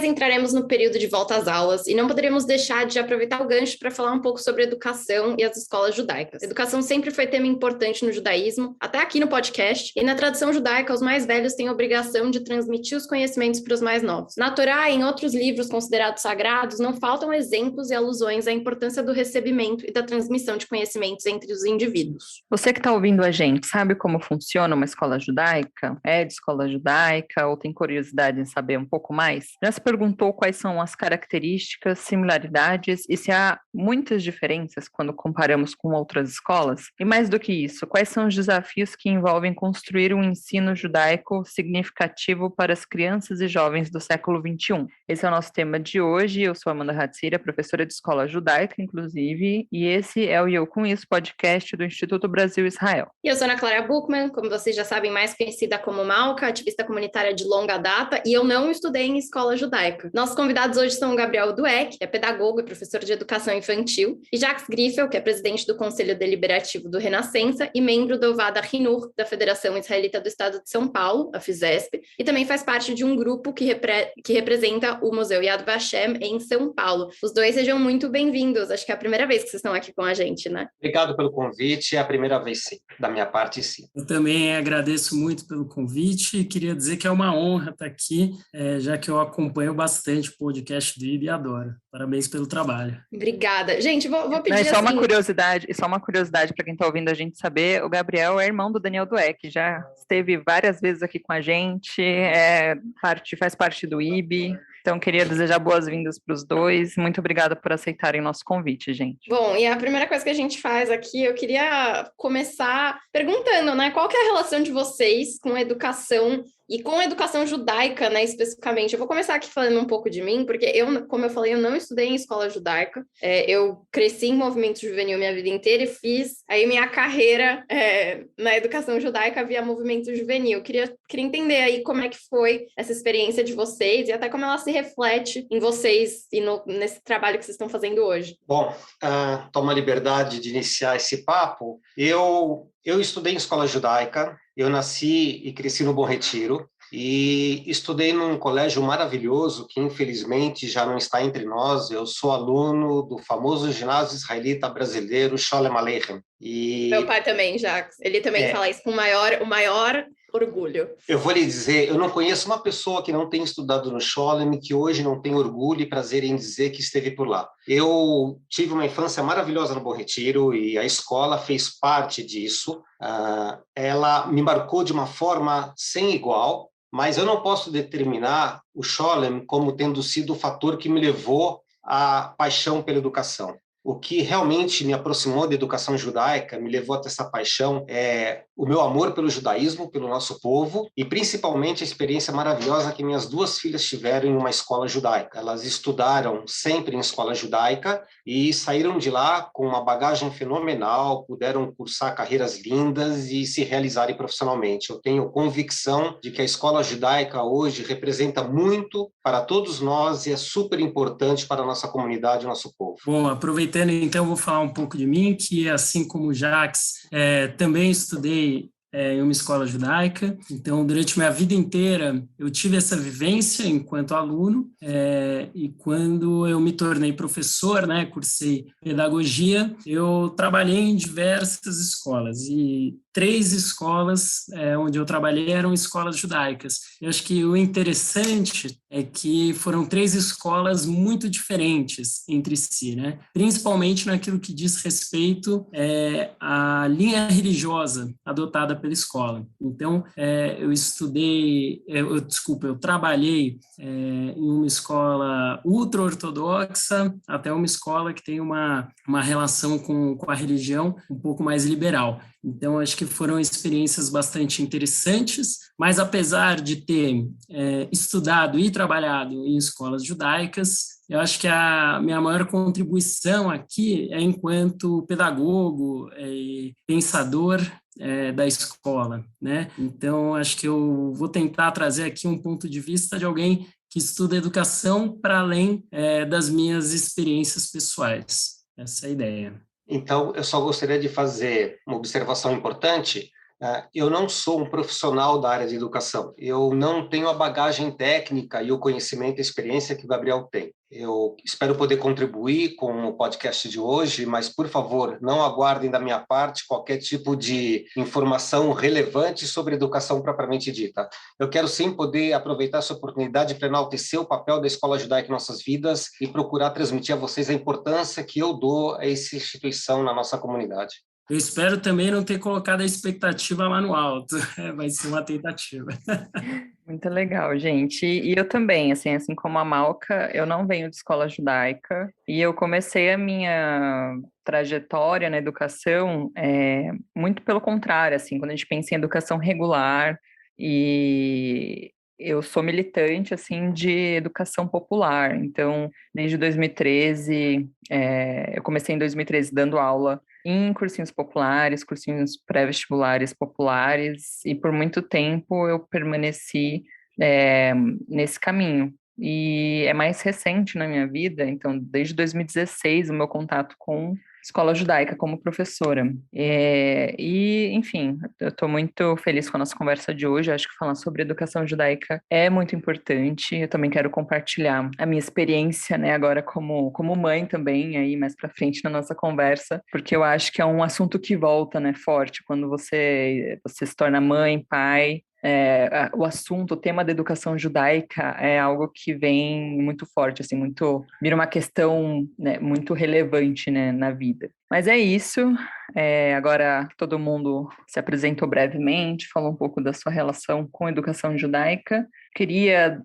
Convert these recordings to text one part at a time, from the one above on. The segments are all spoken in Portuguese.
mais entraremos no período de volta às aulas e não poderíamos deixar de aproveitar o gancho para falar um pouco sobre educação e as escolas judaicas. Educação sempre foi tema importante no judaísmo, até aqui no podcast, e na tradição judaica, os mais velhos têm a obrigação de transmitir os conhecimentos para os mais novos. Na Torá e em outros livros considerados sagrados, não faltam exemplos e alusões à importância do recebimento e da transmissão de conhecimentos entre os indivíduos. Você que está ouvindo a gente, sabe como funciona uma escola judaica? É de escola judaica ou tem curiosidade em saber um pouco mais? Já se perguntou quais são as características, similaridades e se há muitas diferenças quando comparamos com outras escolas? E mais do que isso, quais são os desafios que envolvem construir um ensino judaico significativo para as crianças e jovens do século XXI? Esse é o nosso tema de hoje. Eu sou Amanda Hatzira, professora de escola judaica, inclusive, e esse é o E Eu Com Isso podcast do Instituto Brasil-Israel. E eu sou Ana Clara Buchmann, como vocês já sabem, mais conhecida como Malca, ativista comunitária de longa data, e eu não estudei em escola judaica. Nossos convidados hoje são o Gabriel Dueck, que é pedagogo e professor de educação infantil, e Jacques Griffel, que é presidente do Conselho Deliberativo do Renascença e membro do Vada Hinur, da Federação Israelita do Estado de São Paulo, a FISESP, e também faz parte de um grupo que representa o Museu Yad Vashem em São Paulo. Os dois sejam muito bem-vindos, acho que é a primeira vez que vocês estão aqui com a gente, né? Obrigado pelo convite, é a primeira vez sim, da minha parte sim. Eu também agradeço muito pelo convite e queria dizer que é uma honra estar aqui, já que eu acompanho bastante o podcast do IB e adoro. Parabéns pelo trabalho. Obrigada. Gente, vou pedir assim... Só uma curiosidade para quem está ouvindo a gente saber, o Gabriel é irmão do Daniel Dueck, já esteve várias vezes aqui com a gente, faz parte do IB. Então, queria desejar boas-vindas para os dois. Muito obrigada por aceitarem o nosso convite, gente. Bom, e a primeira coisa que a gente faz aqui, eu queria começar perguntando, né? Qual que é a relação de vocês com a educação e com a educação judaica, né, especificamente? Eu vou começar aqui falando um pouco de mim, porque eu, como eu falei, eu não estudei em escola judaica. Eu cresci em movimento juvenil minha vida inteira e fiz aí minha carreira na educação judaica via movimento juvenil. Queria entender aí como é que foi essa experiência de vocês e até como ela se reflete em vocês e nesse trabalho que vocês estão fazendo hoje. Bom, tomo a liberdade de iniciar esse papo. Eu estudei em escola judaica, eu nasci e cresci no Bom Retiro e estudei num colégio maravilhoso que infelizmente já não está entre nós. Eu sou aluno do famoso ginásio israelita brasileiro Sholem Aleichem. Meu pai também, Jacques. Ele também fala isso com o maior orgulho. Eu vou lhe dizer, eu não conheço uma pessoa que não tenha estudado no Sholem que hoje não tem orgulho e prazer em dizer que esteve por lá. Eu tive uma infância maravilhosa no Bom Retiro e a escola fez parte disso. Ela me marcou de uma forma sem igual, mas eu não posso determinar o Sholem como tendo sido o fator que me levou à paixão pela educação. O que realmente me aproximou da educação judaica, me levou até essa paixão, é o meu amor pelo judaísmo, pelo nosso povo, e principalmente a experiência maravilhosa que minhas duas filhas tiveram em uma escola judaica. Elas estudaram sempre em escola judaica e saíram de lá com uma bagagem fenomenal, puderam cursar carreiras lindas e se realizarem profissionalmente. Eu tenho convicção de que a escola judaica hoje representa muito para todos nós e é super importante para a nossa comunidade e nosso povo. Bom, aproveitando então, vou falar um pouco de mim, que assim como o Jacques, também estudei em uma escola judaica. Então, durante minha vida inteira, eu tive essa vivência enquanto aluno, e quando eu me tornei professor, né, cursei pedagogia, eu trabalhei em diversas escolas, e 3 escolas onde eu trabalhei eram escolas judaicas. Eu acho que o interessante é que foram 3 escolas muito diferentes entre si, né? Principalmente naquilo que diz respeito à linha religiosa adotada pela escola. Então, eu trabalhei em uma escola ultra-ortodoxa até uma escola que tem uma relação com a religião um pouco mais liberal. Então, acho que foram experiências bastante interessantes, mas apesar de ter estudado e trabalhado em escolas judaicas, eu acho que a minha maior contribuição aqui é enquanto pedagogo e pensador da escola, né? Então, acho que eu vou tentar trazer aqui um ponto de vista de alguém que estuda educação para além das minhas experiências pessoais. Essa é a ideia. Então, eu só gostaria de fazer uma observação importante. Eu não sou um profissional da área de educação. Eu não tenho a bagagem técnica e o conhecimento e experiência que o Gabriel tem. Eu espero poder contribuir com o podcast de hoje, mas, por favor, não aguardem da minha parte qualquer tipo de informação relevante sobre educação propriamente dita. Eu quero sim poder aproveitar essa oportunidade para enaltecer o papel da Escola Judaica em nossas vidas e procurar transmitir a vocês a importância que eu dou a essa instituição na nossa comunidade. Eu espero também não ter colocado a expectativa lá no alto. Vai ser uma tentativa. Muito legal, gente. E eu também, assim como a Malca, eu não venho de escola judaica e eu comecei a minha trajetória na educação muito pelo contrário, assim, quando a gente pensa em educação regular, e eu sou militante, assim, de educação popular. Então, desde 2013, eu comecei em 2013 dando aula em cursinhos populares, cursinhos pré-vestibulares populares, e por muito tempo eu permaneci nesse caminho. E é mais recente na minha vida, então, desde 2016, o meu contato com escola judaica como professora. Enfim, eu estou muito feliz com a nossa conversa de hoje. Eu acho que falar sobre educação judaica é muito importante. Eu também quero compartilhar a minha experiência, né, agora como mãe também, aí mais para frente na nossa conversa, porque eu acho que é um assunto que volta, né, forte quando você se torna mãe, pai. O assunto, o tema da educação judaica é algo que vem muito forte, assim, vira uma questão, né, muito relevante, né, na vida. Mas é isso. Agora todo mundo se apresentou brevemente, falou um pouco da sua relação com a educação judaica. Queria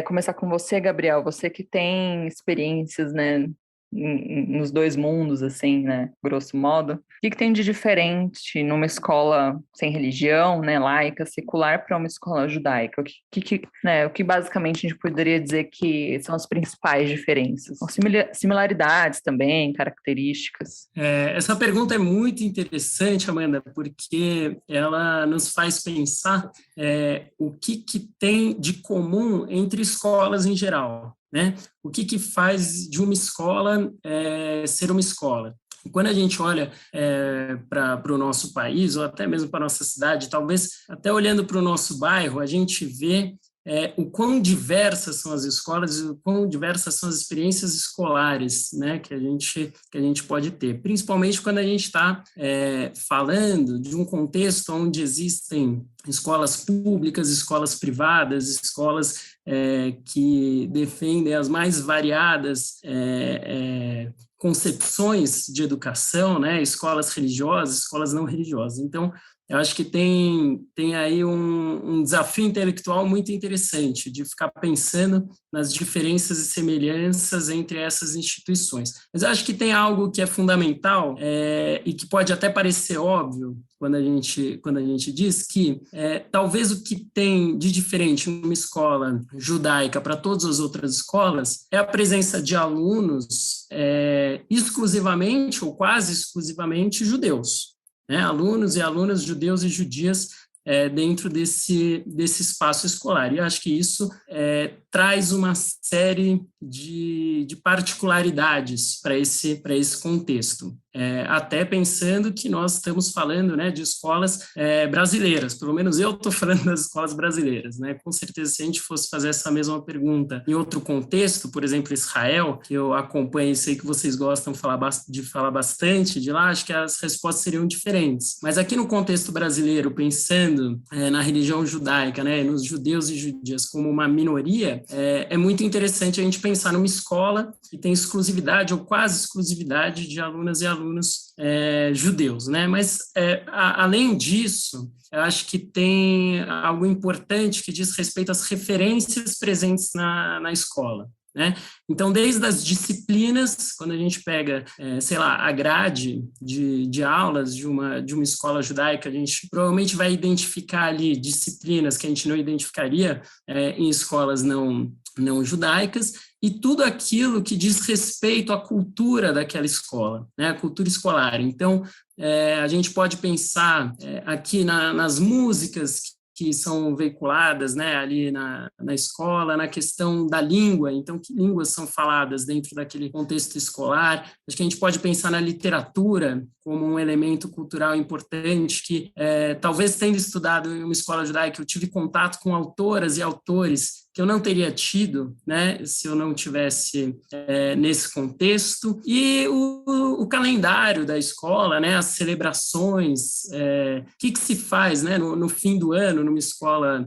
começar com você, Gabriel, você que tem experiências, né, nos dois mundos, assim, né, grosso modo. O que tem de diferente numa escola sem religião, né, laica, secular, para uma escola judaica? O que basicamente a gente poderia dizer que são as principais diferenças? São similaridades também, características? Essa pergunta é muito interessante, Amanda, porque ela nos faz pensar o que tem de comum entre escolas em geral, né? O que faz de uma escola ser uma escola? Quando a gente olha para o nosso país, ou até mesmo para a nossa cidade, talvez até olhando para o nosso bairro, a gente vê o quão diversas são as escolas e o quão diversas são as experiências escolares, né, que a gente pode ter, principalmente quando a gente está falando de um contexto onde existem escolas públicas, escolas privadas, escolas que defendem as mais variadas concepções de educação, né, escolas religiosas, escolas não religiosas. Então, eu acho que tem aí um desafio intelectual muito interessante de ficar pensando nas diferenças e semelhanças entre essas instituições. Mas eu acho que tem algo que é fundamental e que pode até parecer óbvio quando a gente diz que talvez o que tem de diferente numa escola judaica para todas as outras escolas é a presença de alunos exclusivamente ou quase exclusivamente judeus. Né, alunos e alunas judeus e judias dentro desse espaço escolar. E eu acho que isso traz uma série de particularidades para esse contexto. Até pensando que nós estamos falando, né, de escolas brasileiras, pelo menos eu estou falando das escolas brasileiras, né? Com certeza, se a gente fosse fazer essa mesma pergunta em outro contexto, por exemplo, Israel, que eu acompanho e sei que vocês gostam de falar bastante de lá, acho que as respostas seriam diferentes. Mas aqui no contexto brasileiro, pensando na religião judaica, né, nos judeus e judias como uma minoria, é muito interessante a gente pensar numa escola que tem exclusividade ou quase exclusividade de alunas e alunos judeus, né? Mas, além disso, eu acho que tem algo importante que diz respeito às referências presentes na escola, né? Então, desde as disciplinas, quando a gente pega, sei lá, a grade de aulas de uma escola judaica, a gente provavelmente vai identificar ali disciplinas que a gente não identificaria em escolas não judaicas, e tudo aquilo que diz respeito à cultura daquela escola, né, a cultura escolar. Então, a gente pode pensar aqui nas músicas que são veiculadas, né, ali na escola, na questão da língua, então que línguas são faladas dentro daquele contexto escolar. Acho que a gente pode pensar na literatura como um elemento cultural importante que, talvez tendo estudado em uma escola judaica, eu tive contato com autoras e autores que eu não teria tido, né, se eu não tivesse nesse contexto. E o calendário da escola, né, as celebrações, o que se faz, né, no fim do ano, numa escola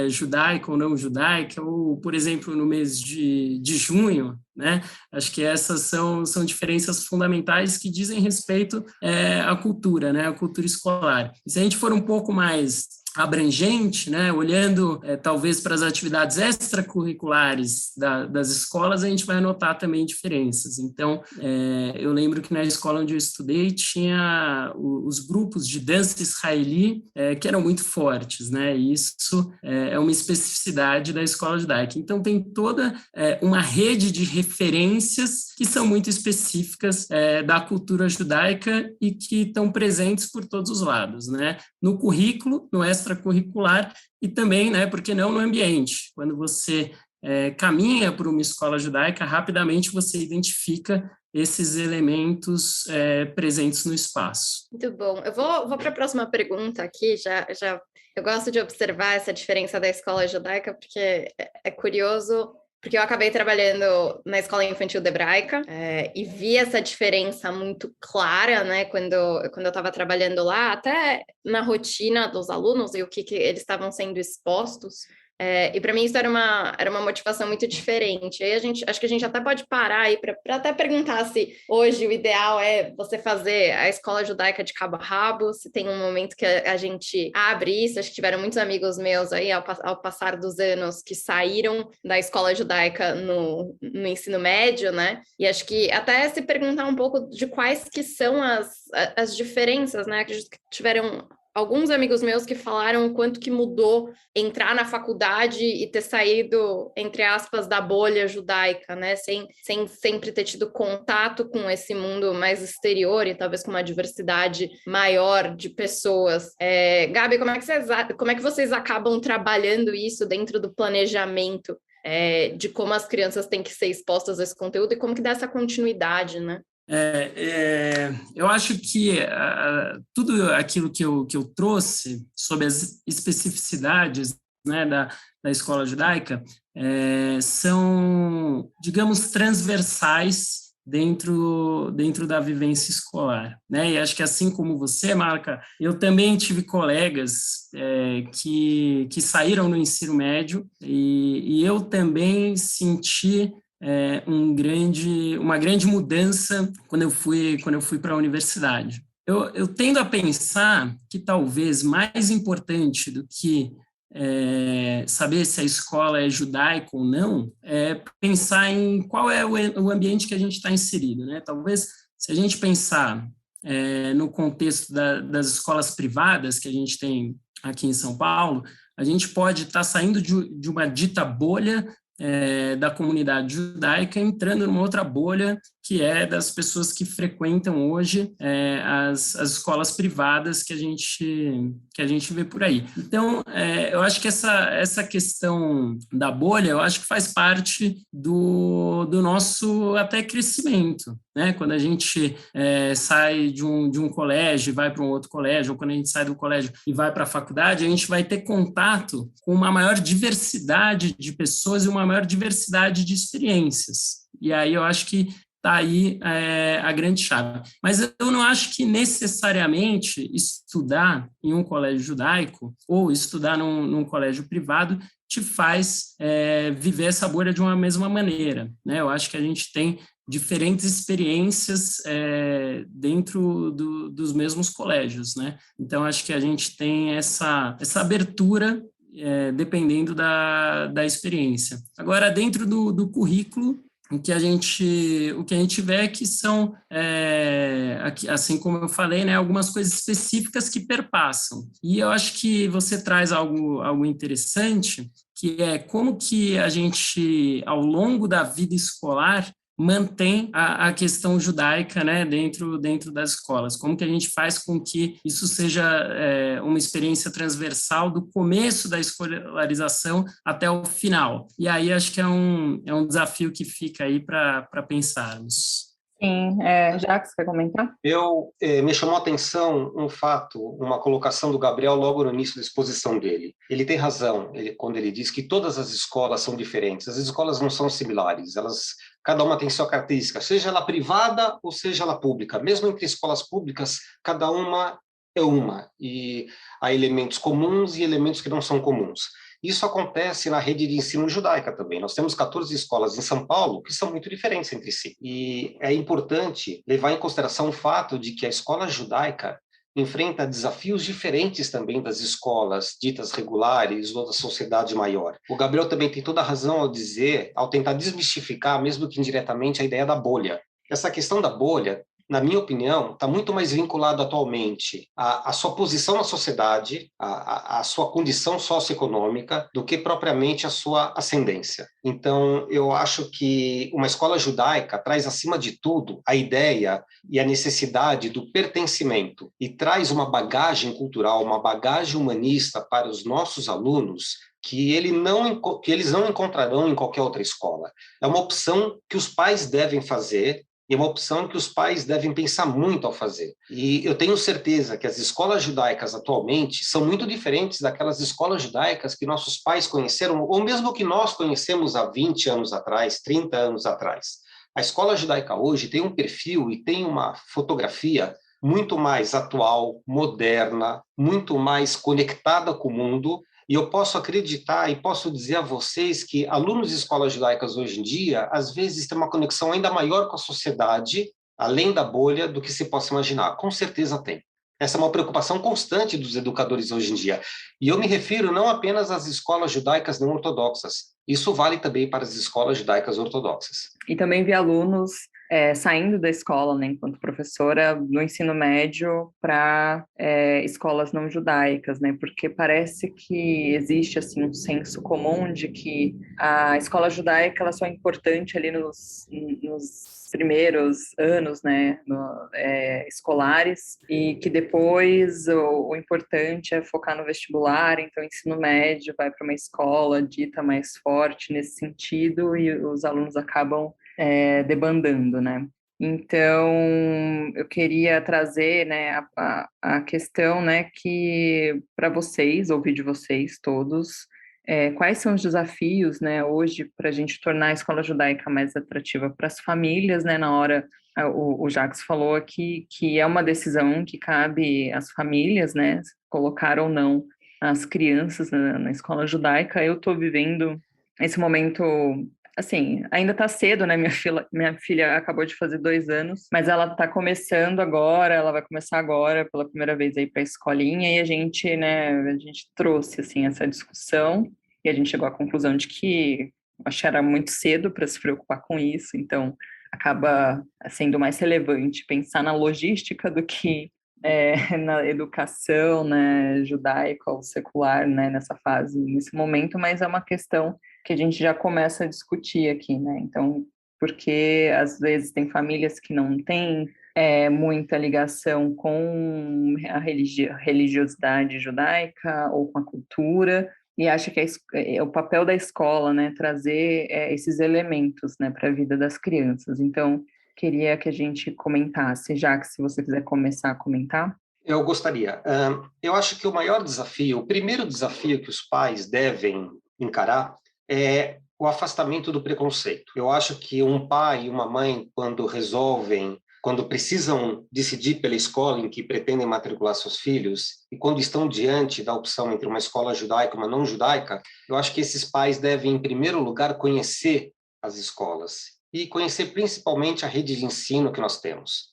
judaica ou não judaica, ou, por exemplo, no mês de junho, né? Acho que essas são diferenças fundamentais que dizem respeito à cultura, né, à cultura escolar. E se a gente for um pouco mais abrangente, né, olhando talvez para as atividades extracurriculares das escolas, a gente vai notar também diferenças. Então, eu lembro que na escola onde eu estudei tinha os grupos de dança israeli que eram muito fortes, né, e isso é uma especificidade da escola judaica. Então, tem toda uma rede de referências que são muito específicas da cultura judaica e que estão presentes por todos os lados, né, no currículo, no extracurricular e também, né, por que não, no ambiente. Quando você caminha por uma escola judaica, rapidamente você identifica esses elementos presentes no espaço. Muito bom. Eu vou para a próxima pergunta aqui, já eu gosto de observar essa diferença da escola judaica, porque é curioso, porque eu acabei trabalhando na escola infantil hebraica e vi essa diferença muito clara, né, quando eu estava trabalhando lá, até na rotina dos alunos e o que eles estavam sendo expostos. E para mim isso era uma motivação muito diferente. Aí acho que a gente até pode parar aí para até perguntar se hoje o ideal é você fazer a escola judaica de cabo a rabo, se tem um momento que a gente abre isso. Acho que tiveram muitos amigos meus aí ao passar dos anos que saíram da escola judaica no ensino médio, né? E acho que até se perguntar um pouco de quais que são as diferenças, né? Que tiveram alguns amigos meus que falaram o quanto que mudou entrar na faculdade e ter saído, entre aspas, da bolha judaica, né? Sem sempre ter tido contato com esse mundo mais exterior e talvez com uma diversidade maior de pessoas. Gabi, como é que vocês acabam trabalhando isso dentro do planejamento de como as crianças têm que ser expostas a esse conteúdo e como que dá essa continuidade, né? Eu acho que tudo aquilo que eu trouxe sobre as especificidades, né, da escola judaica são, digamos, transversais dentro da vivência escolar, né? E acho que assim como você, Marca, eu também tive colegas que saíram no ensino médio e eu também senti uma grande mudança quando eu fui para a universidade. Eu tendo a pensar que talvez mais importante do que saber se a escola é judaica ou não, é pensar em qual é o ambiente que a gente está inserido, né? Talvez, se a gente pensar no contexto das escolas privadas que a gente tem aqui em São Paulo, a gente pode estar saindo de uma dita bolha da comunidade judaica, entrando numa outra bolha, que é das pessoas que frequentam hoje as escolas privadas que a gente vê por aí. Então, eu acho que essa questão da bolha, eu acho que faz parte do nosso até crescimento, né? Quando a gente sai de um colégio e vai para um outro colégio, ou quando a gente sai do colégio e vai para a faculdade, a gente vai ter contato com uma maior diversidade de pessoas e uma maior diversidade de experiências. E aí eu acho que está aí a grande chave. Mas eu não acho que necessariamente estudar em um colégio judaico ou estudar num colégio privado te faz viver essa bolha de uma mesma maneira, né? Eu acho que a gente tem diferentes experiências dentro dos mesmos colégios, né? Então, acho que a gente tem essa abertura dependendo da experiência. Agora, dentro do currículo, o que a gente vê é que são, assim como eu falei, né, algumas coisas específicas que perpassam. E eu acho que você traz algo interessante, que é como que a gente, ao longo da vida escolar, mantém a questão judaica, né, dentro das escolas? Como que a gente faz com que isso seja uma experiência transversal do começo da escolarização até o final? E aí acho que é um desafio que fica aí para pensarmos. Sim, Jacques, quer comentar? Me chamou a atenção um fato, uma colocação do Gabriel logo no início da exposição dele. Ele tem razão quando ele diz que todas as escolas são diferentes. As escolas não são similares, cada uma tem sua característica, seja ela privada ou seja ela pública. Mesmo entre escolas públicas, cada uma é uma, e há elementos comuns e elementos que não são comuns. Isso acontece na rede de ensino judaica também. Nós temos 14 escolas em São Paulo que são muito diferentes entre si. E é importante levar em consideração o fato de que a escola judaica enfrenta desafios diferentes também das escolas ditas regulares ou da sociedade maior. O Gabriel também tem toda a razão ao tentar desmistificar, mesmo que indiretamente, a ideia da bolha. Essa questão da bolha, na minha opinião, está muito mais vinculado atualmente à sua posição na sociedade, à sua condição socioeconômica, do que propriamente à sua ascendência. Então, eu acho que uma escola judaica traz, acima de tudo, a ideia e a necessidade do pertencimento e traz uma bagagem cultural, uma bagagem humanista para os nossos alunos que eles não encontrarão em qualquer outra escola. É uma opção que os pais devem fazer, e é uma opção que os pais devem pensar muito ao fazer. E eu tenho certeza que as escolas judaicas atualmente são muito diferentes daquelas escolas judaicas que nossos pais conheceram, ou mesmo que nós conhecemos há 20 anos atrás, 30 anos atrás. A escola judaica hoje tem um perfil e tem uma fotografia muito mais atual, moderna, muito mais conectada com o mundo. E eu posso acreditar e posso dizer a vocês que alunos de escolas judaicas hoje em dia, às vezes, têm uma conexão ainda maior com a sociedade, além da bolha, do que se possa imaginar. Com certeza tem. Essa é uma preocupação constante dos educadores hoje em dia. E eu me refiro não apenas às escolas judaicas não ortodoxas. Isso vale também para as escolas judaicas ortodoxas. E também vi alunos saindo da escola, né, enquanto professora, no ensino médio para escolas não judaicas, né, porque parece que existe assim um senso comum de que a escola judaica ela só é importante ali nos primeiros anos, né, escolares, e que depois o importante é focar no vestibular, então o ensino médio vai para uma escola dita mais forte nesse sentido e os alunos acabam debandando, né? Então, eu queria trazer, né, a questão, né, que para vocês, ouvir de vocês todos, quais são os desafios, né, hoje para a gente tornar a escola judaica mais atrativa para as famílias, né, na hora, o Jacques falou aqui que é uma decisão que cabe às famílias, né, colocar ou não as crianças na escola judaica. Eu estou vivendo esse momento. Assim, ainda está cedo, né? Minha filha acabou de fazer 2 anos, mas ela está começando agora, ela vai começar agora pela primeira vez aí para a escolinha, e a gente trouxe, assim, essa discussão, e a gente chegou à conclusão de que acho que era muito cedo para se preocupar com isso, então acaba sendo mais relevante pensar na logística do que na educação, né, judaica ou secular, né, nessa fase, nesse momento, mas é uma questão que a gente já começa a discutir aqui, né? Então, porque às vezes tem famílias que não têm muita ligação com a religiosidade judaica ou com a cultura, e acha que é o papel da escola, né, trazer esses elementos, né, para a vida das crianças. Então, queria que a gente comentasse, já que se você quiser começar a comentar. Eu gostaria. Eu acho que o primeiro desafio que os pais devem encarar é o afastamento do preconceito. Eu acho que um pai e uma mãe, quando precisam decidir pela escola em que pretendem matricular seus filhos, e quando estão diante da opção entre uma escola judaica e uma não judaica, eu acho que esses pais devem, em primeiro lugar, conhecer as escolas e conhecer principalmente a rede de ensino que nós temos.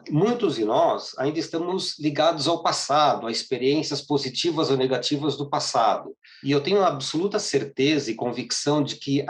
Muitos de nós ainda estamos ligados ao passado, a experiências positivas ou negativas do passado. E eu tenho absoluta certeza e convicção de que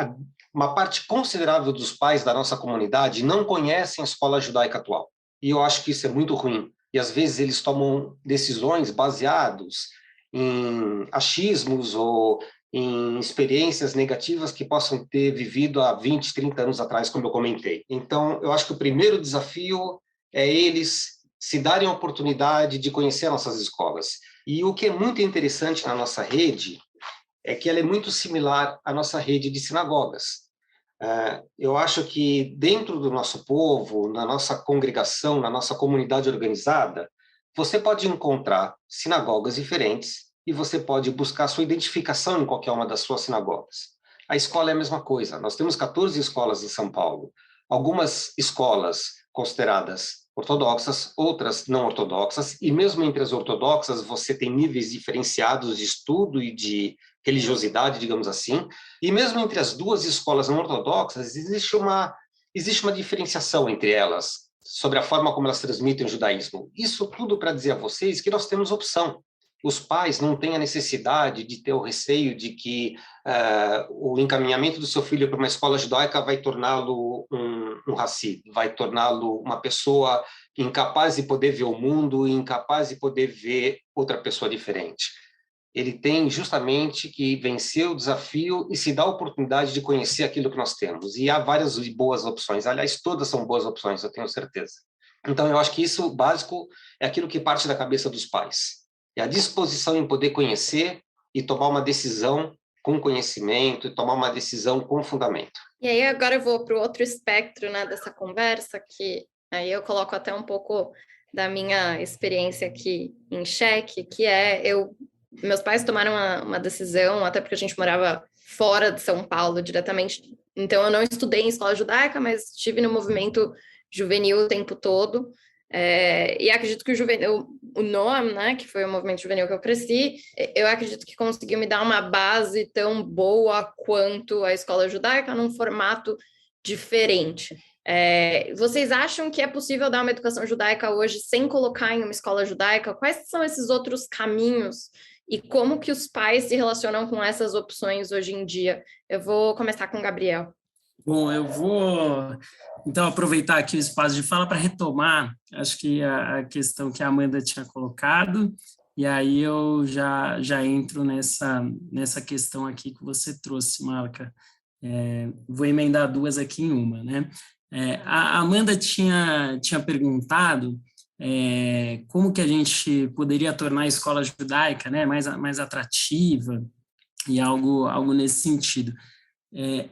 uma parte considerável dos pais da nossa comunidade não conhecem a escola judaica atual. E eu acho que isso é muito ruim. E às vezes eles tomam decisões baseados em achismos ou em experiências negativas que possam ter vivido há 20, 30 anos atrás, como eu comentei. Então, eu acho que o primeiro desafio é eles se darem a oportunidade de conhecer nossas escolas. E o que é muito interessante na nossa rede é que ela é muito similar à nossa rede de sinagogas. Eu acho que dentro do nosso povo, na nossa congregação, na nossa comunidade organizada, você pode encontrar sinagogas diferentes e você pode buscar sua identificação em qualquer uma das suas sinagogas. A escola é a mesma coisa. Nós temos 14 escolas em São Paulo. Algumas escolas consideradas ortodoxas, outras não ortodoxas, e mesmo entre as ortodoxas você tem níveis diferenciados de estudo e de religiosidade, digamos assim, e mesmo entre as duas escolas não ortodoxas existe uma diferenciação entre elas sobre a forma como elas transmitem o judaísmo. Isso tudo para dizer a vocês que nós temos opção. Os pais não têm a necessidade de ter o receio de que o encaminhamento do seu filho para uma escola judaica vai torná-lo um Hassid, vai torná-lo uma pessoa incapaz de poder ver o mundo, incapaz de poder ver outra pessoa diferente. Ele tem justamente que vencer o desafio e se dar a oportunidade de conhecer aquilo que nós temos. E há várias boas opções. Aliás, todas são boas opções, eu tenho certeza. Então, eu acho que isso, básico, é aquilo que parte da cabeça dos pais. É a disposição em poder conhecer e tomar uma decisão com conhecimento, e tomar uma decisão com fundamento. E aí, agora eu vou para o outro espectro, né, dessa conversa, que aí eu coloco até um pouco da minha experiência aqui em xeque, que é meus pais tomaram uma decisão, até porque a gente morava fora de São Paulo diretamente, então eu não estudei em escola judaica, mas estive no movimento juvenil o tempo todo, e acredito que o NOAM, né, que foi o movimento juvenil que eu cresci, eu acredito que conseguiu me dar uma base tão boa quanto a escola judaica, num formato diferente. Vocês acham que é possível dar uma educação judaica hoje sem colocar em uma escola judaica? Quais são esses outros caminhos e como que os pais se relacionam com essas opções hoje em dia? Eu vou começar com o Gabriel. Bom, eu vou, então, aproveitar aqui o espaço de fala para retomar, acho que a questão que a Amanda tinha colocado, e aí eu já entro nessa questão aqui que você trouxe, Malca. Vou emendar duas aqui em uma, né? A Amanda tinha perguntado como que a gente poderia tornar a escola judaica, né, mais atrativa e algo nesse sentido.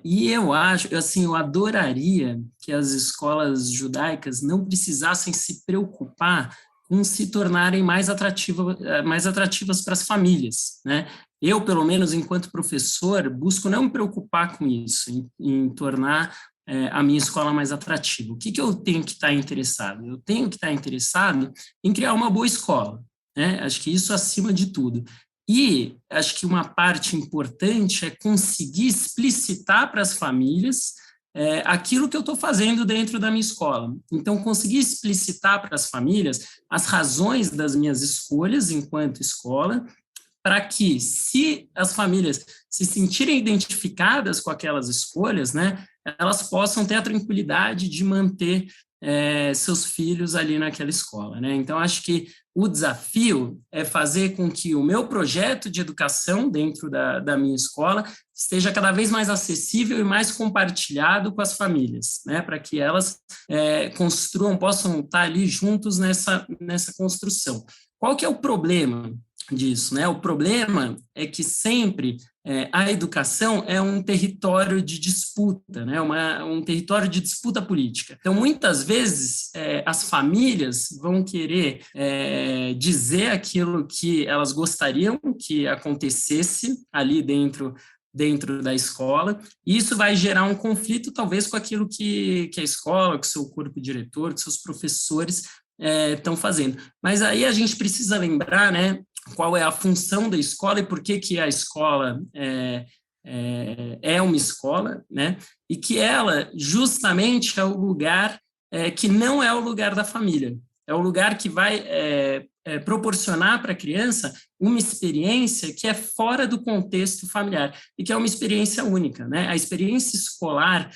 E eu acho, assim, eu adoraria que as escolas judaicas não precisassem se preocupar com se tornarem mais atrativas para as famílias, né? Eu, pelo menos, enquanto professor, busco não me preocupar com isso, em tornar a minha escola mais atrativa. O que eu tenho que estar interessado? Eu tenho que estar interessado em criar uma boa escola, né? Acho que isso acima de tudo. E acho que uma parte importante é conseguir explicitar para as famílias aquilo que eu estou fazendo dentro da minha escola. Então, conseguir explicitar para as famílias as razões das minhas escolhas enquanto escola, para que, se as famílias se sentirem identificadas com aquelas escolhas, né, elas possam ter a tranquilidade de manter seus filhos ali naquela escola, né? Então, acho que o desafio é fazer com que o meu projeto de educação dentro da minha escola esteja cada vez mais acessível e mais compartilhado com as famílias, né? Para que elas possam estar ali juntos nessa construção. Qual que é o problema disso, né? O problema é que sempre a educação é um território de disputa, né? Um território de disputa política. Então, muitas vezes, as famílias vão querer dizer aquilo que elas gostariam que acontecesse ali dentro da escola, e isso vai gerar um conflito, talvez, com aquilo que a escola, que o seu corpo diretor, que seus professores estão fazendo. Mas aí a gente precisa lembrar, né, qual é a função da escola e por que a escola é uma escola, né? E que ela, justamente, é o lugar que não é o lugar da família. É o lugar que vai proporcionar para a criança uma experiência que é fora do contexto familiar e que é uma experiência única, né? A experiência escolar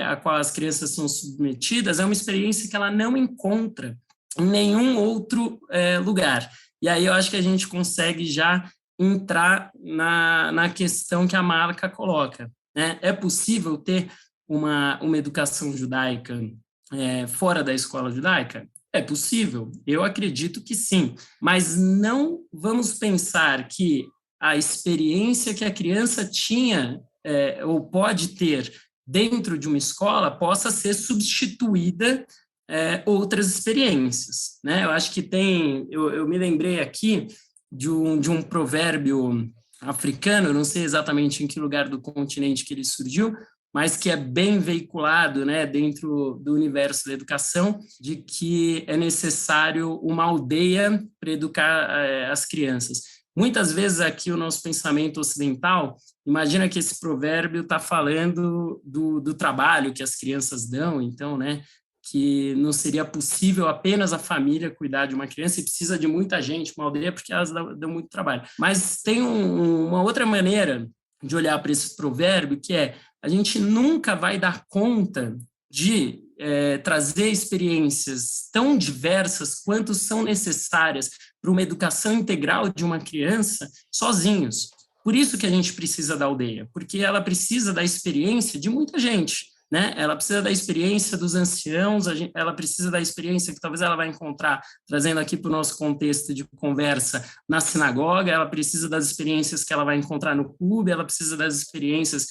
a qual as crianças são submetidas é uma experiência que ela não encontra em nenhum outro lugar. E aí eu acho que a gente consegue já entrar na questão que a marca coloca, né? É possível ter uma educação judaica fora da escola judaica? É possível, eu acredito que sim, mas não vamos pensar que a experiência que a criança tinha ou pode ter dentro de uma escola possa ser substituída outras experiências, né? Eu acho que eu me lembrei aqui de um provérbio africano, eu não sei exatamente em que lugar do continente que ele surgiu, mas que é bem veiculado, né, dentro do universo da educação, de que é necessário uma aldeia para educar as crianças. Muitas vezes aqui o nosso pensamento ocidental imagina que esse provérbio está falando do trabalho que as crianças dão, então, né, que não seria possível apenas a família cuidar de uma criança e precisa de muita gente, uma aldeia, porque elas dão muito trabalho. Mas tem uma outra maneira de olhar para esse provérbio, que é a gente nunca vai dar conta de trazer experiências tão diversas quanto são necessárias para uma educação integral de uma criança sozinhos. Por isso que a gente precisa da aldeia, porque ela precisa da experiência de muita gente, né? Ela precisa da experiência dos anciãos, ela precisa da experiência que talvez ela vai encontrar, trazendo aqui para o nosso contexto de conversa, na sinagoga, ela precisa das experiências que ela vai encontrar no clube, ela precisa das experiências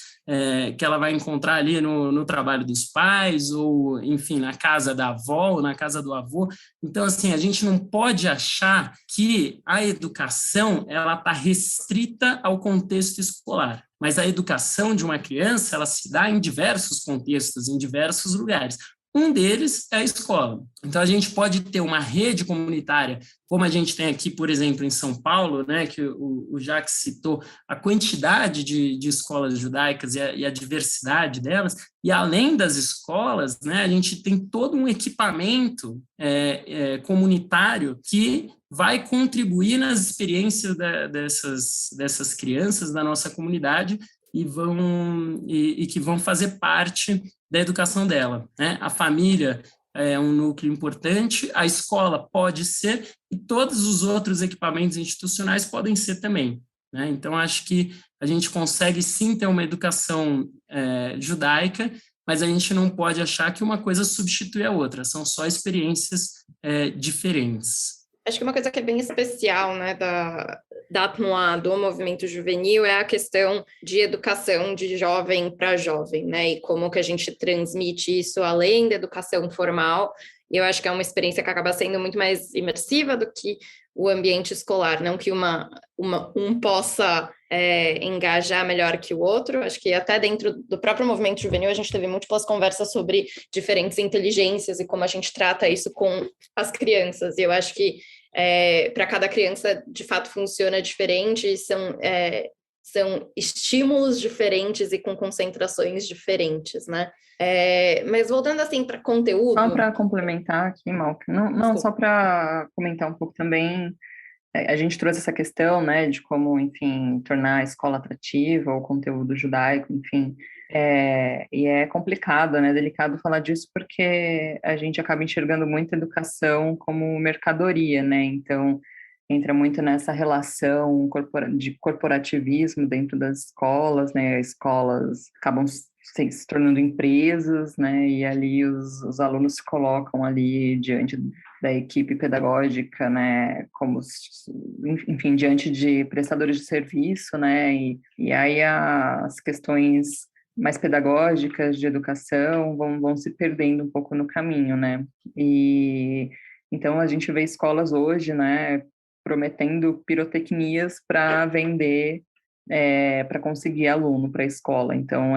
que ela vai encontrar ali no trabalho dos pais, ou, enfim, na casa da avó, ou na casa do avô. Então, assim, a gente não pode achar que a educação ela está restrita ao contexto escolar. Mas a educação de uma criança, ela se dá em diversos contextos, em diversos lugares. Um deles é a escola. Então, a gente pode ter uma rede comunitária, como a gente tem aqui, por exemplo, em São Paulo, né, que o Jacques citou, a quantidade de escolas judaicas e a diversidade delas, e além das escolas, né, a gente tem todo um equipamento comunitário que vai contribuir nas experiências dessas crianças da nossa comunidade e que vão fazer parte da educação dela, né? A família é um núcleo importante, a escola pode ser, e todos os outros equipamentos institucionais podem ser também, né? Então, acho que a gente consegue sim ter uma educação judaica, mas a gente não pode achar que uma coisa substitui a outra, são só experiências diferentes. Acho que uma coisa que é bem especial, né, da Tnuá, do movimento juvenil, é a questão de educação de jovem para jovem, né, e como que a gente transmite isso além da educação formal. E eu acho que é uma experiência que acaba sendo muito mais imersiva do que o ambiente escolar, não que um possa engajar melhor que o outro. Acho que até dentro do próprio movimento juvenil a gente teve múltiplas conversas sobre diferentes inteligências e como a gente trata isso com as crianças. E eu acho que para cada criança, de fato, funciona diferente, são estímulos diferentes e com concentrações diferentes, né? Mas voltando assim para conteúdo... Só para complementar aqui, Malca, não só para comentar um pouco também, a gente trouxe essa questão, né, de como, enfim, tornar a escola atrativa, o conteúdo judaico, enfim, e é complicado, né, delicado falar disso porque a gente acaba enxergando muito a educação como mercadoria, né, então entra muito nessa relação de corporativismo dentro das escolas, né, as escolas acabam se tornando empresas, né, e ali os alunos se colocam ali diante da equipe pedagógica, né, como, enfim, diante de prestadores de serviço, né, e aí as questões mais pedagógicas de educação vão se perdendo um pouco no caminho, né, e então a gente vê escolas hoje, né, prometendo pirotecnias para vender, para conseguir aluno para a escola. Então,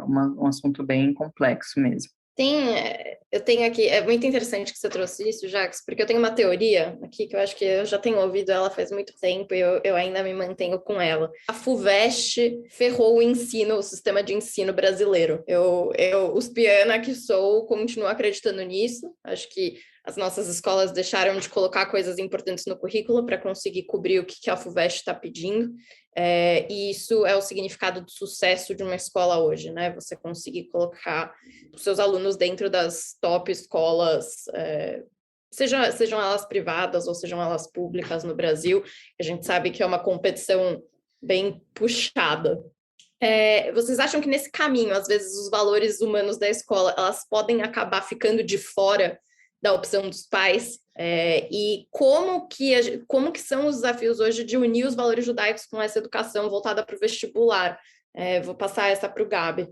um assunto bem complexo mesmo. Eu tenho aqui, é muito interessante que você trouxe isso, Jacques, porque eu tenho uma teoria aqui que eu acho que eu já tenho ouvido ela faz muito tempo e eu ainda me mantenho com ela. A FUVEST ferrou o sistema de ensino brasileiro. Eu uspiana que sou, continuo acreditando nisso. Acho que as nossas escolas deixaram de colocar coisas importantes no currículo para conseguir cobrir o que a FUVEST está pedindo. E isso é o significado do sucesso de uma escola hoje, né? Você conseguir colocar os seus alunos dentro das top escolas sejam elas privadas ou sejam elas públicas no Brasil, a gente sabe que é uma competição bem puxada. Vocês acham que nesse caminho, às vezes, os valores humanos da escola, elas podem acabar ficando de fora da opção dos pais? E como que são os desafios hoje de unir os valores judaicos com essa educação voltada para o vestibular? Vou passar essa para o Gabi.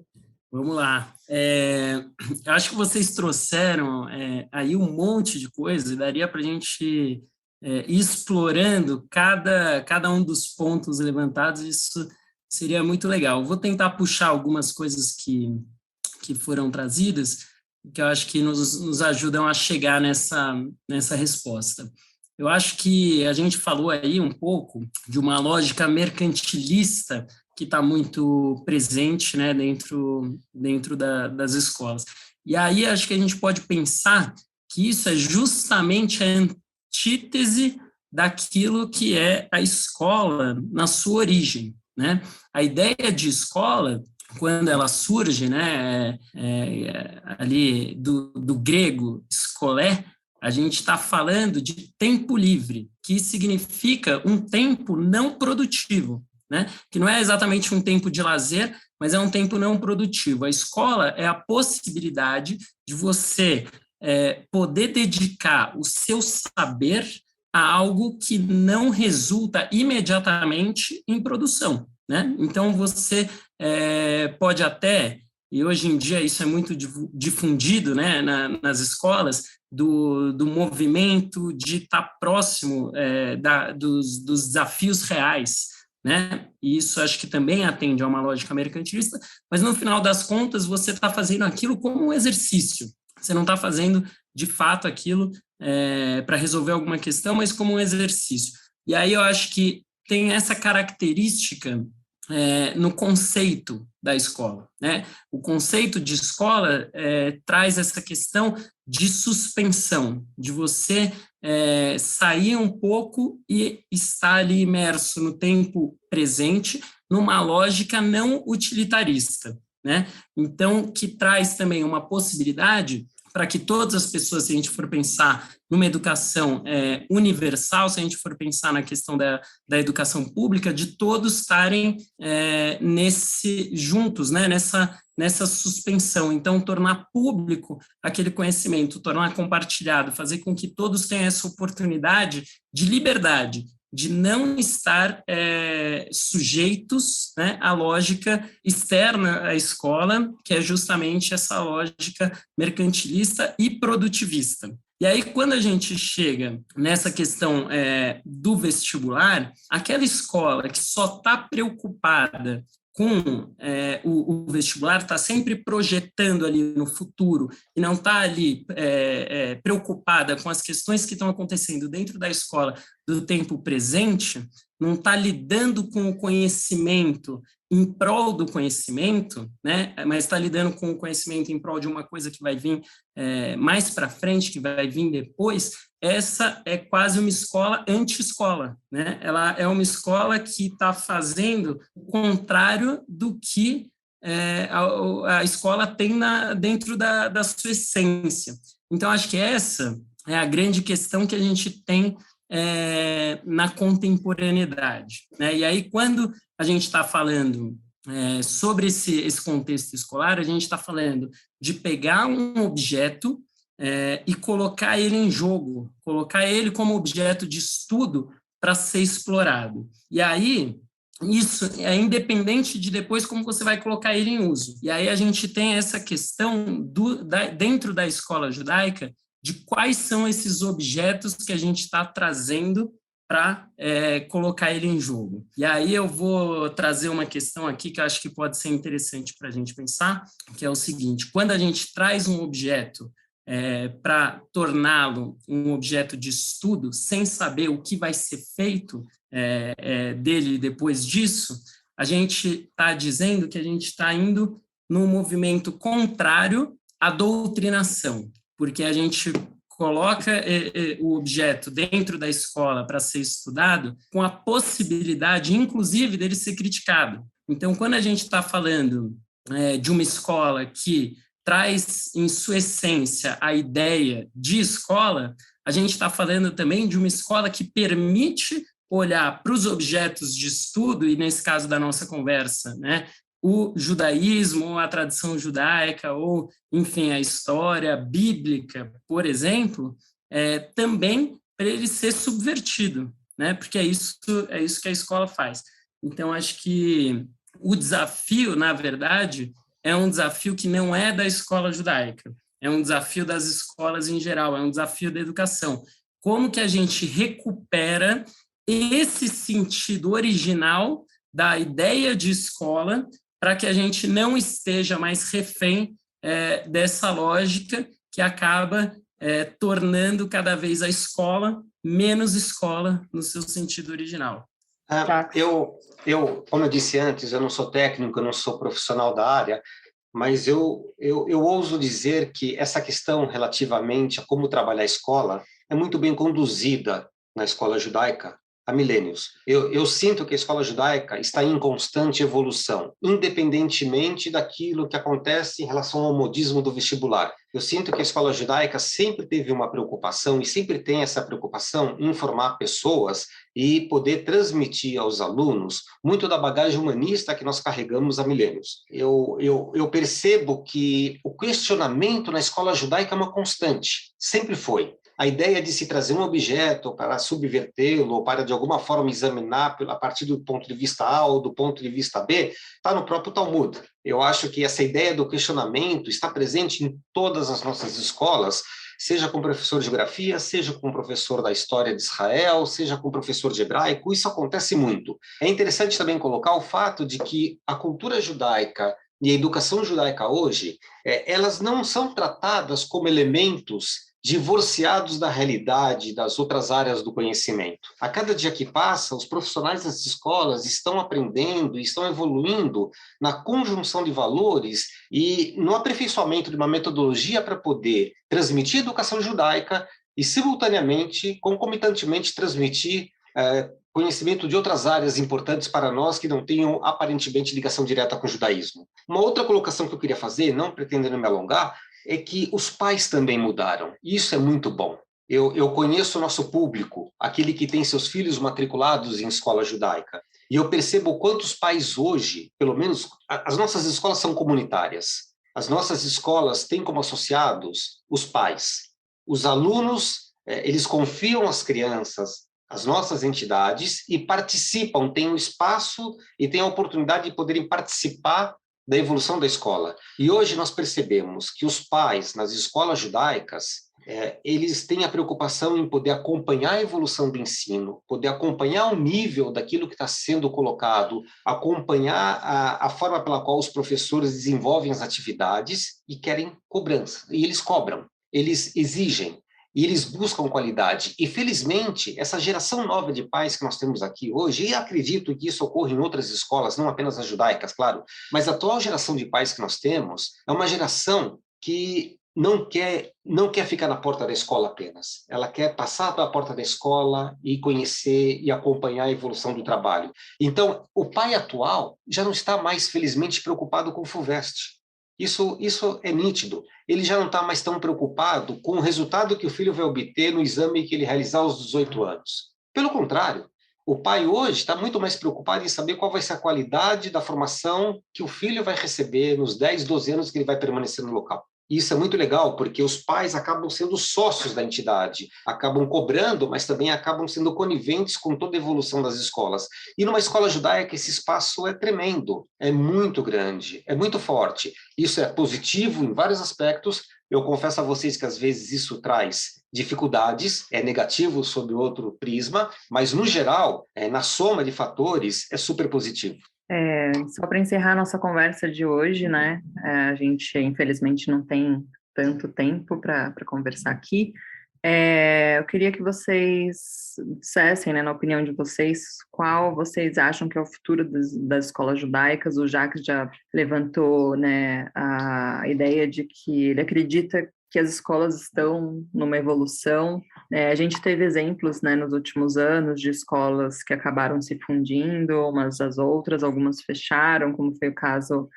Vamos lá. Eu acho que vocês trouxeram aí um monte de coisa, e daria para a gente ir explorando cada um dos pontos levantados, isso seria muito legal. Vou tentar puxar algumas coisas que foram trazidas, que eu acho que nos ajudam a chegar nessa resposta. Eu acho que a gente falou aí um pouco de uma lógica mercantilista que está muito presente, né, dentro das escolas. E aí acho que a gente pode pensar que isso é justamente a antítese daquilo que é a escola na sua origem, né? A ideia de escola, quando ela surge, né, ali do grego skolé, a gente está falando de tempo livre, que significa um tempo não produtivo, né? Que não é exatamente um tempo de lazer, mas é um tempo não produtivo. A escola é a possibilidade de você poder dedicar o seu saber a algo que não resulta imediatamente em produção, né? Então, você pode até, e hoje em dia isso é muito difundido, né, nas escolas, do movimento de estar próximo dos desafios reais, né? E isso acho que também atende a uma lógica mercantilista, mas no final das contas você está fazendo aquilo como um exercício, você não está fazendo de fato aquilo para resolver alguma questão, mas como um exercício. E aí eu acho que tem essa característica no conceito da escola, né? O conceito de escola traz essa questão de suspensão, de você sair um pouco e estar ali imerso no tempo presente, numa lógica não utilitarista, né? Então, que traz também uma possibilidade para que todas as pessoas, se a gente for pensar numa educação universal, se a gente for pensar na questão da educação pública, de todos estarem juntos, né, nessa suspensão. Então, tornar público aquele conhecimento, tornar compartilhado, fazer com que todos tenham essa oportunidade de liberdade, de não estar sujeitos, né, à lógica externa à escola, que é justamente essa lógica mercantilista e produtivista. E aí, quando a gente chega nessa questão do vestibular, aquela escola que só está preocupada com o vestibular, está sempre projetando ali no futuro e não está ali preocupada com as questões que estão acontecendo dentro da escola do tempo presente, não está lidando com o conhecimento em prol do conhecimento, né? Mas está lidando com o conhecimento em prol de uma coisa que vai vir mais para frente, que vai vir depois. Essa é quase uma escola anti-escola, né? Ela é uma escola que está fazendo o contrário do que a escola tem dentro da sua essência. Então, acho que essa é a grande questão que a gente tem na contemporaneidade, né? E aí, quando a gente está falando sobre esse contexto escolar, a gente está falando de pegar um objeto e colocar ele em jogo, colocar ele como objeto de estudo para ser explorado. E aí, isso é independente de depois como você vai colocar ele em uso. E aí a gente tem essa questão dentro da escola judaica de quais são esses objetos que a gente está trazendo para colocar ele em jogo. E aí eu vou trazer uma questão aqui que eu acho que pode ser interessante para a gente pensar, que é o seguinte: quando a gente traz um objeto para torná-lo um objeto de estudo, sem saber o que vai ser feito dele depois disso, a gente está dizendo que a gente está indo num movimento contrário à doutrinação, porque a gente coloca o objeto dentro da escola para ser estudado com a possibilidade, inclusive, dele ser criticado. Então, quando a gente está falando de uma escola que traz em sua essência a ideia de escola, a gente está falando também de uma escola que permite olhar para os objetos de estudo, e nesse caso da nossa conversa, né, o judaísmo, a tradição judaica, ou, enfim, a história bíblica, por exemplo, também para ele ser subvertido, né, porque é isso que a escola faz. Então, acho que o desafio, na verdade, é um desafio que não é da escola judaica, é um desafio das escolas em geral, é um desafio da educação. Como que a gente recupera esse sentido original da ideia de escola para que a gente não esteja mais refém dessa lógica que acaba tornando cada vez a escola menos escola no seu sentido original. Como eu disse antes, eu não sou técnico, eu não sou profissional da área, mas eu ouso dizer que essa questão relativamente a como trabalhar a escola é muito bem conduzida na escola judaica há milênios. Eu sinto que a escola judaica está em constante evolução, independentemente daquilo que acontece em relação ao modismo do vestibular. Eu sinto que a escola judaica sempre teve uma preocupação, e sempre tem essa preocupação, em formar pessoas e poder transmitir aos alunos muito da bagagem humanista que nós carregamos há milênios. Eu percebo que o questionamento na escola judaica é uma constante, sempre foi. A ideia de se trazer um objeto para subvertê-lo, ou para, de alguma forma, examinar a partir do ponto de vista A ou do ponto de vista B, está no próprio Talmud. Eu acho que essa ideia do questionamento está presente em todas as nossas escolas, seja com professor de geografia, seja com professor da história de Israel, seja com professor de hebraico, isso acontece muito. É interessante também colocar o fato de que a cultura judaica e a educação judaica hoje, elas não são tratadas como elementos divorciados da realidade das outras áreas do conhecimento. A cada dia que passa, os profissionais das escolas estão aprendendo e estão evoluindo na conjunção de valores e no aperfeiçoamento de uma metodologia para poder transmitir educação judaica e, simultaneamente, concomitantemente, transmitir conhecimento de outras áreas importantes para nós que não tenham, aparentemente, ligação direta com o judaísmo. Uma outra colocação que eu queria fazer, não pretendendo me alongar, é que os pais também mudaram. Isso é muito bom. Eu conheço o nosso público, aquele que tem seus filhos matriculados em escola judaica, e eu percebo o quanto os pais hoje, pelo menos, as nossas escolas são comunitárias. As nossas escolas têm como associados os pais. Os alunos, eles confiam as crianças, as nossas entidades, e participam, têm o espaço e têm a oportunidade de poderem participar da evolução da escola. E hoje nós percebemos que os pais, nas escolas judaicas, eles têm a preocupação em poder acompanhar a evolução do ensino, poder acompanhar o nível daquilo que está sendo colocado, acompanhar a forma pela qual os professores desenvolvem as atividades e querem cobrança. E eles cobram, eles exigem. E eles buscam qualidade. E, felizmente, essa geração nova de pais que nós temos aqui hoje, e acredito que isso ocorre em outras escolas, não apenas as judaicas, claro, mas a atual geração de pais que nós temos é uma geração que não quer ficar na porta da escola apenas. Ela quer passar pela porta da escola e conhecer e acompanhar a evolução do trabalho. Então, o pai atual já não está mais, felizmente, preocupado com o FUVEST. Isso é nítido. Ele já não está mais tão preocupado com o resultado que o filho vai obter no exame que ele realizar aos 18 anos. Pelo contrário, o pai hoje está muito mais preocupado em saber qual vai ser a qualidade da formação que o filho vai receber nos 10, 12 anos que ele vai permanecer no local. E isso é muito legal, porque os pais acabam sendo sócios da entidade, acabam cobrando, mas também acabam sendo coniventes com toda a evolução das escolas. E numa escola judaica, esse espaço é tremendo, é muito grande, é muito forte. Isso é positivo em vários aspectos. Eu confesso a vocês que às vezes isso traz dificuldades, é negativo sob outro prisma, mas no geral, na soma de fatores, é super positivo. Só para encerrar nossa conversa de hoje, né? A gente, infelizmente, não tem tanto tempo para conversar aqui. Eu queria que vocês dissessem, né, na opinião de vocês, qual vocês acham que é o futuro das escolas judaicas. O Jacques já levantou, né, a ideia de que ele acredita que as escolas estão numa evolução. A gente teve exemplos, né, nos últimos anos de escolas que acabaram se fundindo umas às outras, algumas fecharam, como foi o caso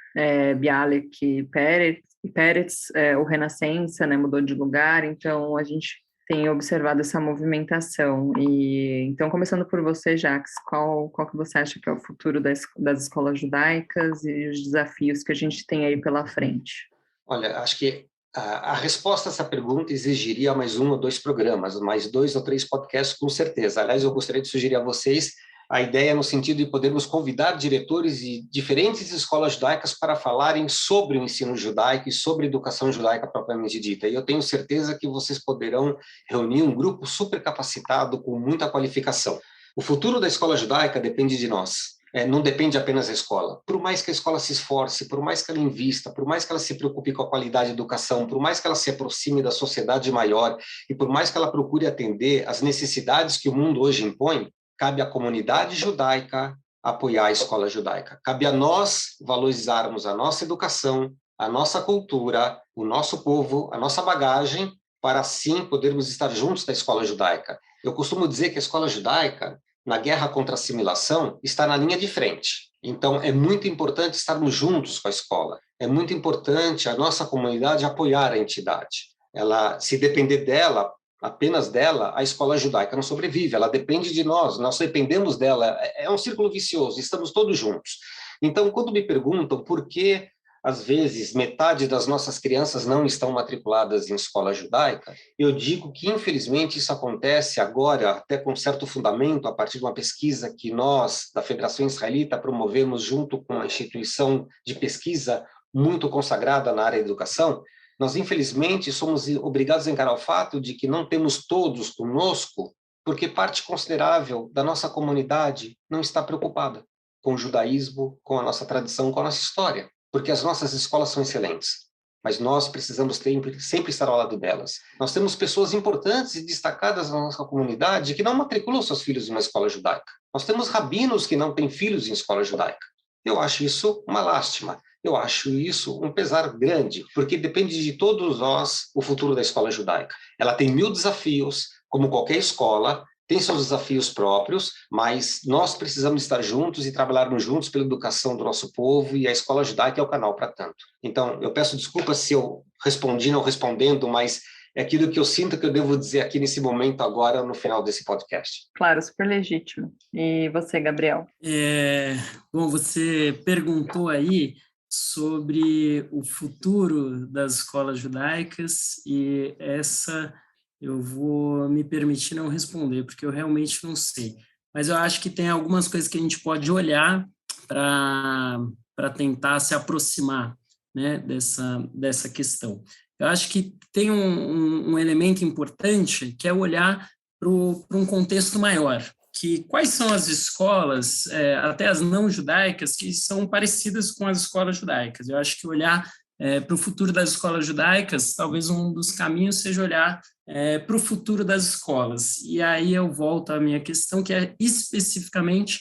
Bialik e Pérez, e Peretz, o Renascença, né, mudou de lugar, então a gente tem observado essa movimentação. E então, começando por você, Jacques, qual que você acha que é o futuro das escolas judaicas e os desafios que a gente tem aí pela frente? Olha, acho que a resposta a essa pergunta exigiria mais 1 ou 2 programas, mais 2 ou 3 podcasts, com certeza. Aliás, eu gostaria de sugerir a vocês a ideia no sentido de podermos convidar diretores de diferentes escolas judaicas para falarem sobre o ensino judaico e sobre a educação judaica propriamente dita. E eu tenho certeza que vocês poderão reunir um grupo super capacitado com muita qualificação. O futuro da escola judaica depende de nós. Não depende apenas da escola. Por mais que a escola se esforce, por mais que ela invista, por mais que ela se preocupe com a qualidade da educação, por mais que ela se aproxime da sociedade maior e por mais que ela procure atender às necessidades que o mundo hoje impõe, cabe à comunidade judaica apoiar a escola judaica. Cabe a nós valorizarmos a nossa educação, a nossa cultura, o nosso povo, a nossa bagagem, para assim podermos estar juntos da escola judaica. Eu costumo dizer que a escola judaica, na guerra contra a assimilação, está na linha de frente. Então, é muito importante estarmos juntos com a escola. É muito importante a nossa comunidade apoiar a entidade. Ela, se depender dela, apenas dela, a escola judaica não sobrevive, ela depende de nós dependemos dela, é um círculo vicioso, estamos todos juntos. Então, quando me perguntam por que, às vezes, metade das nossas crianças não estão matriculadas em escola judaica, eu digo que, infelizmente, isso acontece agora, até com certo fundamento, a partir de uma pesquisa que nós, da Federação Israelita, promovemos junto com uma instituição de pesquisa muito consagrada na área da educação. Nós, infelizmente, somos obrigados a encarar o fato de que não temos todos conosco, porque parte considerável da nossa comunidade não está preocupada com o judaísmo, com a nossa tradição, com a nossa história, porque as nossas escolas são excelentes, mas nós precisamos sempre estar ao lado delas. Nós temos pessoas importantes e destacadas na nossa comunidade que não matriculam seus filhos em uma escola judaica. Nós temos rabinos que não têm filhos em escola judaica. Eu acho isso uma lástima. Eu acho isso um pesar grande, porque depende de todos nós o futuro da escola judaica. Ela tem 1000 desafios, como qualquer escola, tem seus desafios próprios, mas nós precisamos estar juntos e trabalharmos juntos pela educação do nosso povo, e a escola judaica é o canal para tanto. Então, eu peço desculpas se eu respondi não respondendo, mas é aquilo que eu sinto que eu devo dizer aqui nesse momento agora, no final desse podcast. Claro, super legítimo. E você, Gabriel? Bom, você perguntou aí sobre o futuro das escolas judaicas, e essa eu vou me permitir não responder, porque eu realmente não sei. Mas eu acho que tem algumas coisas que a gente pode olhar para tentar se aproximar, né, dessa questão. Eu acho que tem um elemento importante, que é olhar para um contexto maior, que quais são as escolas, até as não judaicas, que são parecidas com as escolas judaicas. Eu acho que olhar para o futuro das escolas judaicas, talvez um dos caminhos seja olhar para o futuro das escolas. E aí eu volto à minha questão, que é especificamente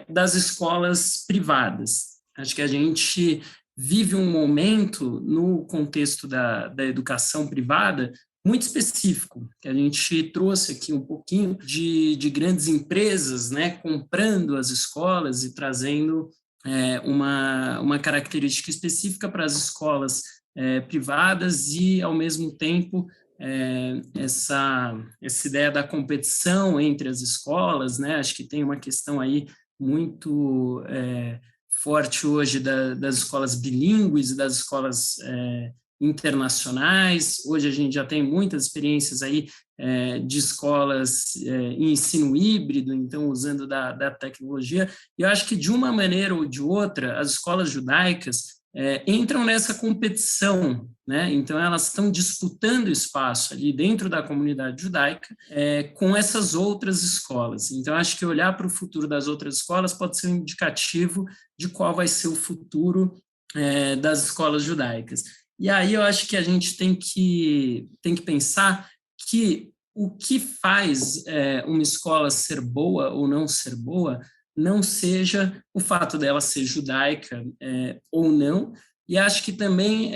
das escolas privadas. Acho que a gente vive um momento no contexto da educação privada muito específico, que a gente trouxe aqui um pouquinho de grandes empresas, né, comprando as escolas e trazendo uma característica específica para as escolas privadas e, ao mesmo tempo, essa ideia da competição entre as escolas, né, acho que tem uma questão aí muito forte hoje das escolas bilíngues e das escolas internacionais. Hoje a gente já tem muitas experiências aí de escolas em ensino híbrido, então usando da tecnologia. E eu acho que de uma maneira ou de outra, as escolas judaicas entram nessa competição, né? Então elas estão disputando espaço ali dentro da comunidade judaica com essas outras escolas. Então acho que olhar para o futuro das outras escolas pode ser um indicativo de qual vai ser o futuro das escolas judaicas. E aí eu acho que a gente tem que pensar que o que faz uma escola ser boa ou não ser boa não seja o fato dela ser judaica ou não, e acho que também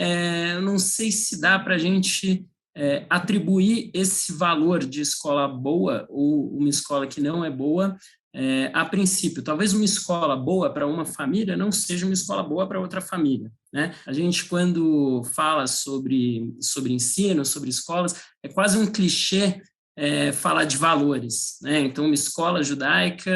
não sei se dá para a gente atribuir esse valor de escola boa ou uma escola que não é boa a princípio, talvez uma escola boa para uma família não seja uma escola boa para outra família, né? A gente, quando fala sobre ensino, sobre escolas, é quase um clichê falar de valores, né? Então, uma escola judaica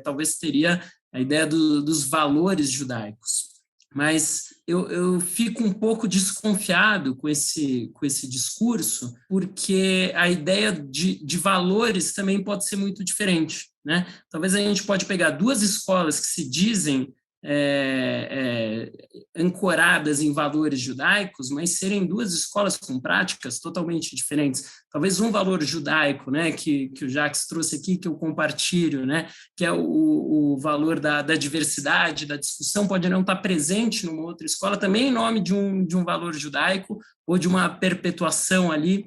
talvez teria a ideia dos valores judaicos. Mas eu fico um pouco desconfiado com esse discurso, porque a ideia de valores também pode ser muito diferente, né? Talvez a gente pode pegar duas escolas que se dizem ancoradas em valores judaicos, mas serem duas escolas com práticas totalmente diferentes. Talvez um valor judaico, né, que o Jacques trouxe aqui, que eu compartilho, né, que é o valor da diversidade, da discussão, pode não estar presente numa outra escola, também em nome de um valor judaico ou de uma perpetuação ali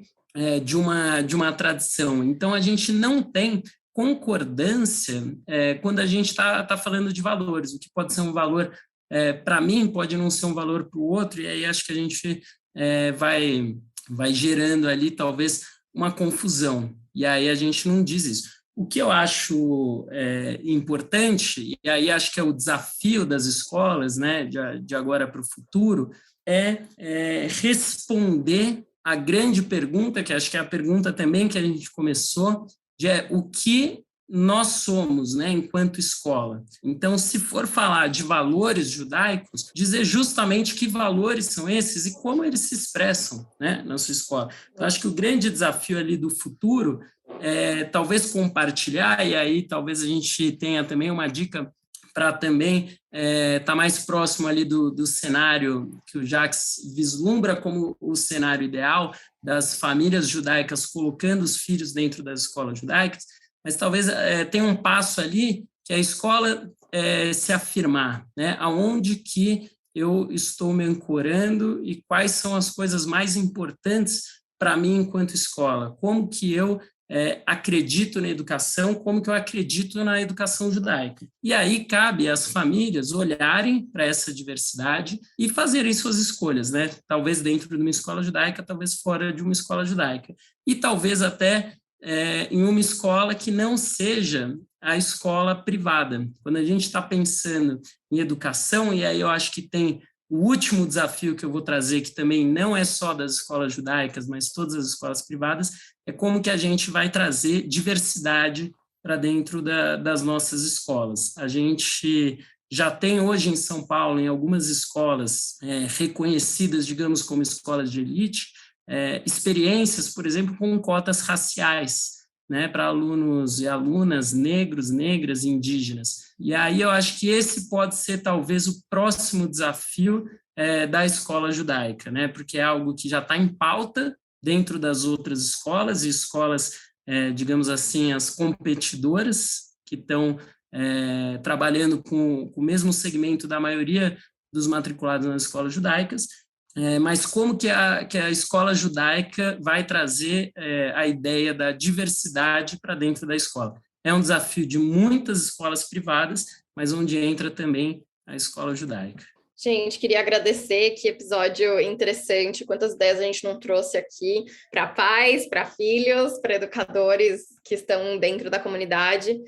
de uma tradição. Então, a gente não tem concordância quando a gente está falando de valores. O que pode ser um valor para mim pode não ser um valor para o outro, e aí acho que a gente vai gerando ali talvez uma confusão, e aí a gente não diz isso. O que eu acho importante, e aí acho que é o desafio das escolas, né, de agora para o futuro, é responder a grande pergunta, que acho que é a pergunta também que a gente começou, o que nós somos, né, enquanto escola. Então, se for falar de valores judaicos, dizer justamente que valores são esses e como eles se expressam, né, na sua escola. Então, acho que o grande desafio ali do futuro é talvez compartilhar, e aí talvez a gente tenha também uma dica para também estar mais próximo ali do cenário que o Jacques vislumbra como o cenário ideal das famílias judaicas colocando os filhos dentro das escolas judaicas, mas talvez tenha um passo ali que a escola se afirmar, né? Aonde que eu estou me ancorando e quais são as coisas mais importantes para mim enquanto escola, como que eu acredito na educação, como que eu acredito na educação judaica. E aí cabe às famílias olharem para essa diversidade e fazerem suas escolhas, né? Talvez dentro de uma escola judaica, talvez fora de uma escola judaica. E talvez até em uma escola que não seja a escola privada. Quando a gente está pensando em educação, e aí eu acho que tem o último desafio que eu vou trazer, que também não é só das escolas judaicas, mas todas as escolas privadas, é como que a gente vai trazer diversidade para dentro das nossas escolas. A gente já tem hoje em São Paulo, em algumas escolas reconhecidas, digamos, como escolas de elite, experiências, por exemplo, com cotas raciais, né, para alunos e alunas negros, negras e indígenas. E aí eu acho que esse pode ser talvez o próximo desafio da escola judaica, né, porque é algo que já está em pauta dentro das outras escolas, e escolas, digamos assim, as competidoras, que estão trabalhando com o mesmo segmento da maioria dos matriculados nas escolas judaicas, mas como que a escola judaica vai trazer a ideia da diversidade para dentro da escola? É um desafio de muitas escolas privadas, mas onde entra também a escola judaica. Gente, queria agradecer, que episódio interessante, quantas ideias a gente não trouxe aqui para pais, para filhos, para educadores que estão dentro da comunidade.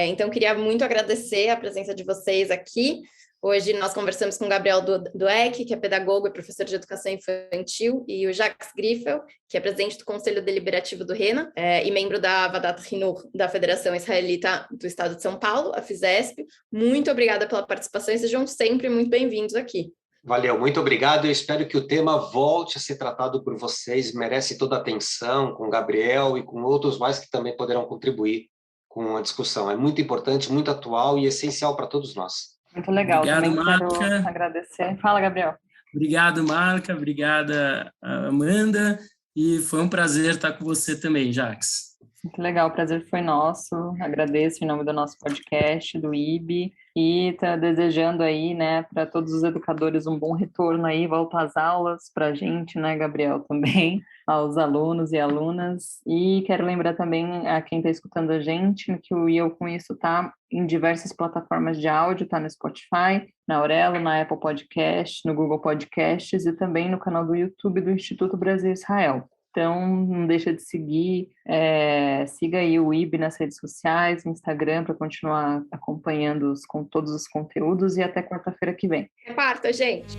Então, queria muito agradecer a presença de vocês aqui. Hoje nós conversamos com o Gabriel Dweck, que é pedagogo e professor de educação infantil, e o Jacques Griffel, que é presidente do Conselho Deliberativo do RENA e membro da Vadat Hinur, da Federação Israelita do Estado de São Paulo, a FISESP. Muito obrigada pela participação e sejam sempre muito bem-vindos aqui. Valeu, muito obrigado. Eu espero que o tema volte a ser tratado por vocês, merece toda a atenção, com o Gabriel e com outros mais que também poderão contribuir com a discussão. É muito importante, muito atual e essencial para todos nós. Muito legal. Obrigado, também Marca. Quero agradecer. Fala, Gabriel. Obrigado, Marca. Obrigada, Amanda. E foi um prazer estar com você também, Jacques. Muito legal, o prazer foi nosso. Agradeço em nome do nosso podcast, do IB, e tá desejando aí, né, para todos os educadores um bom retorno aí, volta às aulas para a gente, né, Gabriel, também, aos alunos e alunas. E quero lembrar também a quem está escutando a gente que o E Eu Com Isso está em diversas plataformas de áudio, está no Spotify, na Aurelo, na Apple Podcast, no Google Podcasts e também no canal do YouTube do Instituto Brasil Israel. Então, não deixa de seguir, siga aí o IB nas redes sociais, no Instagram, para continuar acompanhando com todos os conteúdos, e até quarta-feira que vem. Quarta, gente!